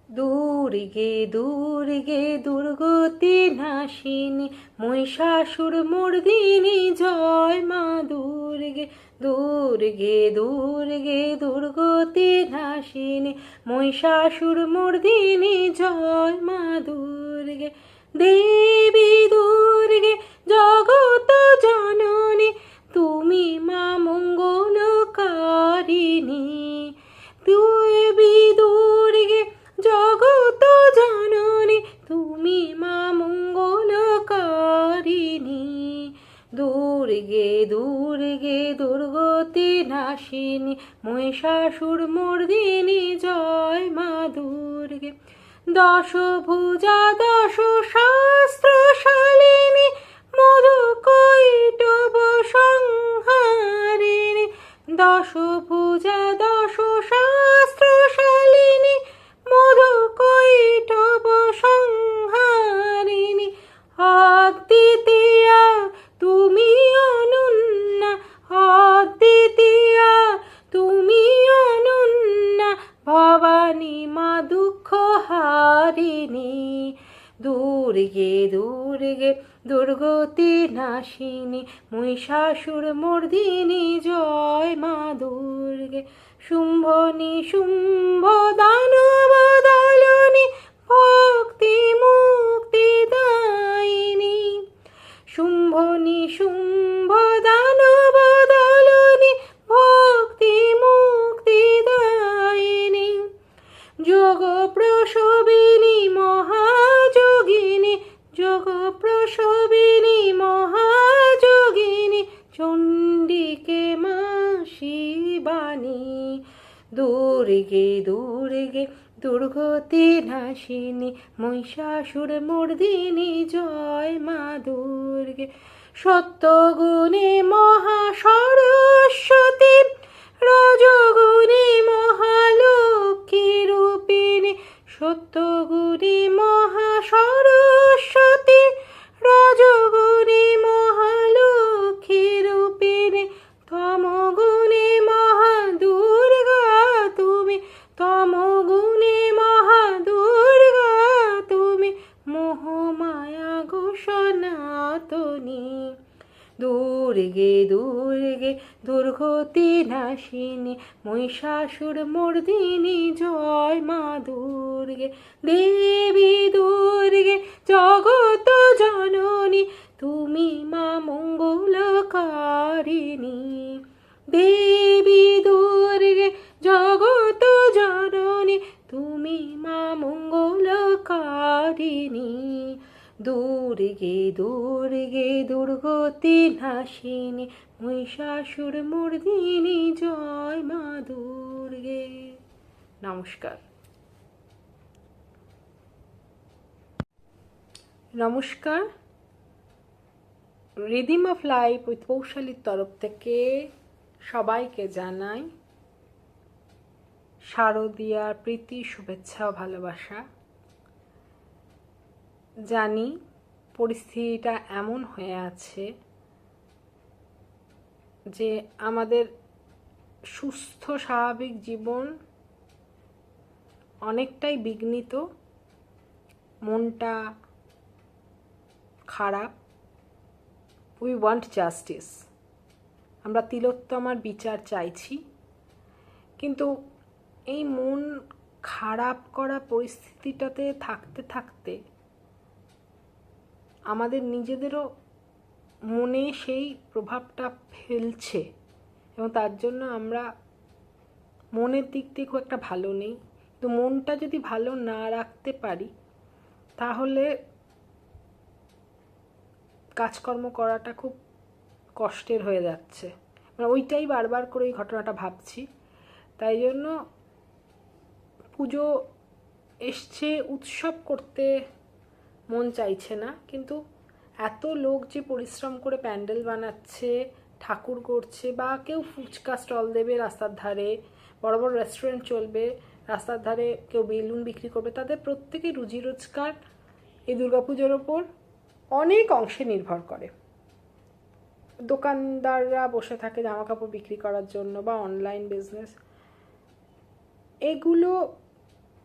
দুর্গে দুর্গে দুর্গতি নাশিনী মহিষাসুর মর্দিনী জয় মা দুর্গে। দুর্গে দুর্গে দুর্গতি নাশিনী মহিষাসুর মর্দিনী জয় মা দুর্গে। দেবী দুর্গে জগত জননী তুমি মা মঙ্গলকারিণী। দেবী দুর্গে জগত জননী তুমি মা মঙ্গলকারিণী। দুর্গে দুর্গে দুর্গতি নাশিনী মহিষাসুর মর্দিনী জয় মা দুর্গে। দশভুজা দশ শাস্ত্রশালিনী মধুকৈটব সংহারিণী। দশভুজা দশ শাস্ত্রশালিনী মধুকৈটব সংহারিণী। অদ্বিতীয়া তুমি অনন্যা, অদ্বিতীয়া তুমি অনন্যা, ভবানী মা দুঃখ হারিণী। দুর্গে দুর্গে দুর্গতি নাশিনী মহিষাসুর মর্দিনী জয় মা দুর্গে। শুম্ভ নিশুম্ভ দানব দলনী ভক্তি মুক্তি দায়িনী। শুম্ভ নিশুম্ভ দানব দলনী ভক্তি মুক্তি দায়িনী। যোগ প্রসবিনী মহাযোগিনী, যোগ প্রসবিনী মহাযোগিনী, চণ্ডিকে মা শিবানী। দুর্গে দুর্গে দুর্গতি নাশিনী মহিষাসুর মর্দিনী জয় মা দুর্গে। সত্যগুণে মহা সরস্বতী, রজগুণে মহালক্ষ্মী রূপিণী। সত্যগুণে মহা সরস্বতী, রজগুণে মহালক্ষ্মী রূপিণী। তমগুণে মহা দুর্গা তুমি, তমগুণে মহা দুর্গা তুমি, মোহমায়া গো সনাতনী। দুর্গে দুর্গে দুর্গতি নাশিনী মহিষাসুর মর্দিনী জয় মা দুর্গে। দেবী দুর্গে জগত জননী তুমি মা মঙ্গলকারিণী। দেবী দুর্গে জগত জননী তুমি মা মঙ্গলকারিণী। দুর্গে দুর্গে দুর্গতি নাশিনী মহিষাসুর মর্দিনী জয় মা দুর্গে। নমস্কার। নমস্কার। রিদিম অফ লাইফ উইথ পৌশালীর তরফ থেকে সবাইকে জানাই শারদীয়ার প্রীতি, শুভেচ্ছা ও ভালোবাসা। জানি পরিস্থিতিটা এমন হয়ে আছে যে আমাদের সুস্থ স্বাভাবিক জীবন অনেকটাই বিঘ্নিত, মনটা খারাপ। উই ওয়ান্ট জাস্টিস, আমরা তিলোত্তমার বিচার চাইছি। কিন্তু এই মন খারাপ করা পরিস্থিতিটাতে থাকতে থাকতে আমাদের নিজেদেরও মনে সেই প্রভাবটা ফেলছে এবং তার জন্য আমরা মনের দিক দিয়ে খুব একটা ভালো নেই। তো মনটা যদি ভালো না রাখতে পারি তাহলে কাজকর্ম করাটা খুব কষ্টের হয়ে যাচ্ছে। মানে ওইটাই বারবার করে এই ঘটনাটা ভাবছি। তাই জন্য পুজো এসছে, উৎসব করতে মন চাইছে না, কিন্তু এত লোক যে পরিশ্রম করে প্যান্ডেল বানাচ্ছে, ঠাকুর করছে, বা কেউ ফুচকা স্টল দেবে রাস্তার ধারে, বড় বড় রেস্টুরেন্ট চলবে রাস্তার ধারে, কেউ বেলুন বিক্রি করবে, তাদের প্রত্যেকেই রুজি রোজগার এই দুর্গাপুজোর ওপর অনেক অংশে নির্ভর করে। দোকানদাররা বসে থাকে জামা কাপড় বিক্রি করার জন্য বা অনলাইন বিজনেস, এগুলো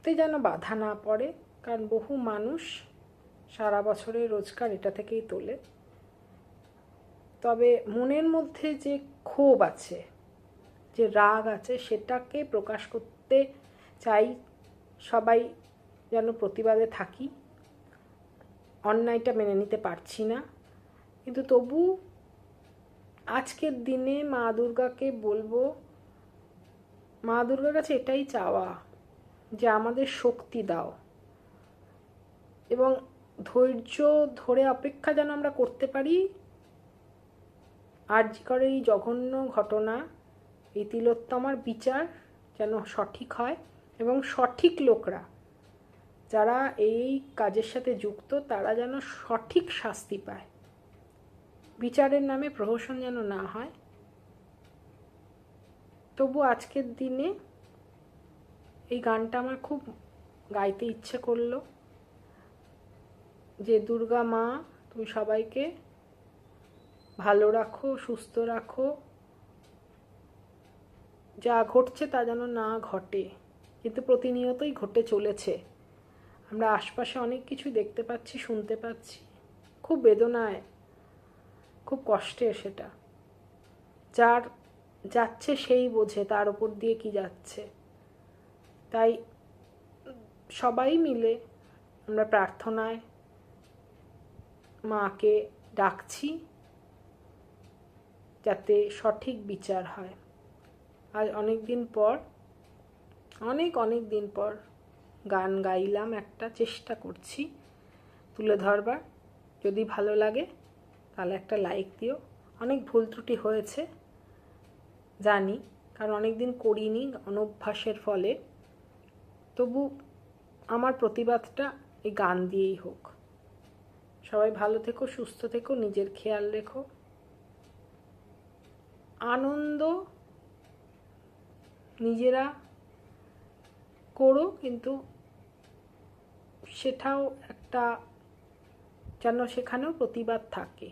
করতে যেন বাধা না পড়ে, কারণ বহু মানুষ সারা বছরের রোজগার এটা থেকেই তোলে। তবে মনের মধ্যে যে ক্ষোভ আছে, যে রাগ আছে, সেটাকে প্রকাশ করতে চাই। সবাই যেন প্রতিবাদে থাকি। অন্যায়টা মেনে নিতে পারছি না, কিন্তু তবু আজকের দিনে মা দুর্গাকে বলবো, মা দুর্গার কাছে এটাই চাওয়া যে আমাদের শক্তি দাও, এবং ধৈর্য ধরে অপেক্ষা যেন আমরা করতে পারি। আরজি করের এই জঘন্য ঘটনা, এই তিলোত্তমার বিচার যেন সঠিক হয়, এবং সঠিক লোকরা যারা এই কাজের সাথে যুক্ত তারা যেন সঠিক শাস্তি পায়। বিচারের নামে প্রহসন যেন না হয়। তবু আজকের দিনে এই গানটা আমার খুব গাইতে ইচ্ছে করলো, যে দুর্গা মা তুমি সবাইকে ভালো রাখো, সুস্থ রাখো, যা ঘটছে তা যেন না ঘটে, কিন্তু প্রতিনিয়তই ঘটে চলেছে। আমরা আশপাশে অনেক কিছু দেখতে পাচ্ছি, শুনতে পাচ্ছি, খুব বেদনায়, খুব কষ্টে। সেটা যার যাচ্ছে সেই বোঝে তার উপর দিয়ে কি যাচ্ছে। তাই সবাই মিলে আমরা প্রার্থনায় মাকে ডাকছি যাতে সঠিক বিচার হয়। আজ অনেক দিন পর, অনেক দিন পর গান গাইলাম, একটা চেষ্টা করছি তুলে ধরবার। যদি ভালো লাগে তাহলে একটা লাইক দিও। অনেক ভুল ত্রুটি হয়েছে জানি, কারণ অনেক দিন করিনি অনভ্যাসের ফলে। তবু আমার প্রতিবাদটা এই গান দিয়েই হোক। সবাই ভালো থেকো, সুস্থ থেকো, নিজের খেয়াল রেখো। আনন্দ নিজেরা করো, কিন্তু সেটাও একটা যেন সেখানেও প্রতিবাদ থাকে।